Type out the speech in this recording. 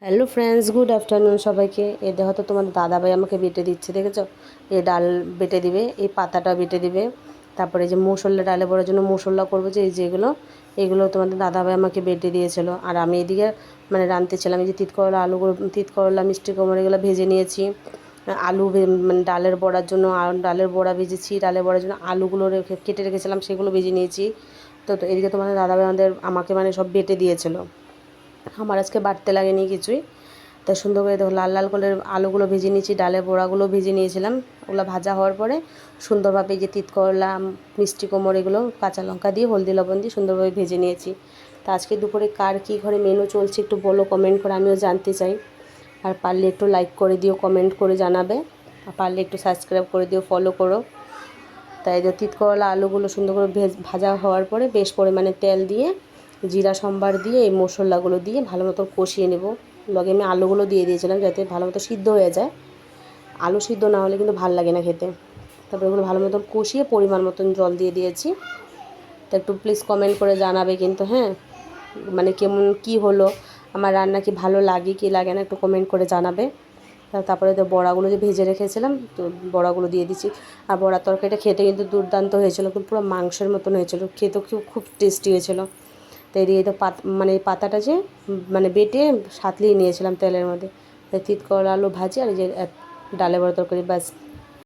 Hello friends, good afternoon সবাইকে। এ দেখো তো তোমার দাদাভাই আমাকে বেটে দিচ্ছে, দেখেছো? এ ডাল বেটে দিবে, এই পাতাটা বেটে দিবে, তারপরে যে মশলা ডালে বড়ার জন্য মশলা করবো যে যেগুলো, এগুলো তোমাদের দাদাভাই আমাকে বেটে দিয়েছিলো। আর আমি এদিকে মানে রাঁধতেছিলাম। এই যে তিত করলা, আলুগুলো, তিত করলা, মিষ্টি কুমড়ো এগুলো ভেজে নিয়েছি। আলু মানে ডালের বড়ার জন্য ডালের বড়া ভেজেছি, ডালের বড়ার জন্য আলুগুলো কেটে রেখেছিলাম, সেগুলো ভেজে নিয়েছি। তো এদিকে তোমাদের দাদাভাই আমাকে মানে সব বেটে দিয়েছিলো। আমার আজকে বাটতে লাগেনি কিছুই। তাই সুন্দর করে দেখো লাল লাল করে আলুগুলো ভেজে নিয়েছি, ডালের বড়াগুলো ভেজে নিয়েছিলাম। ওগুলো ভাজা হওয়ার পরে সুন্দরভাবে এই যে তিত করলা, মিষ্টি কুমড়ো এগুলো কাঁচা লঙ্কা দিয়ে হলদি লবণ দিয়ে সুন্দরভাবে ভেজে নিয়েছি। তা আজকে দুপুরে কার কী ঘরে মেনু চলছে একটু বলো, কমেন্ট করে, আমিও জানতে চাই। আর পারলে একটু লাইক করে দিও, কমেন্ট করে জানাবে। আর পারলে একটু সাবস্ক্রাইব করে দিও, ফলো করো। তাই যে তিত করলা আলুগুলো সুন্দর করে ভাজা হওয়ার পরে বেশ পরিমাণে তেল দিয়ে, জিরা সম্বার দিয়ে, এই মশলাগুলো দিয়ে ভালো মতো কষিয়ে নেব। লগে আমি আলুগুলো দিয়ে দিয়েছিলাম যাতে ভালো মতো সিদ্ধ হয়ে যায়। আলু সিদ্ধ না হলে কিন্তু ভালো লাগে না খেতে। তারপরে এগুলো ভালো মতন কষিয়ে পরিমাণ মতন জল দিয়ে দিয়েছি। তো একটু প্লিজ কমেন্ট করে জানাবে কিন্তু, হ্যাঁ, মানে কেমন কী হলো, আমার রান্না কি ভালো লাগে কি লাগে না একটু কমেন্ট করে জানাবে। তারপরে তো বড়াগুলো যে ভেজে রেখেছিলাম, তো বড়াগুলো দিয়ে দিচ্ছি। আর বড়ার তরকারিটা খেতে কিন্তু দুর্দান্ত হয়েছিলো, কিন্তু পুরো মাংসের মতন হয়েছিলো, খেতেও খুব টেস্টি হয়েছিলো। তো এদিকে তো মানে এই পাতাটা যে মানে বেটে সাঁতলিয়ে নিয়েছিলাম তেলের মধ্যে। তিত করলা আলু ভাজি আর এই যে ডালে বড়া তরকারি, ব্যাস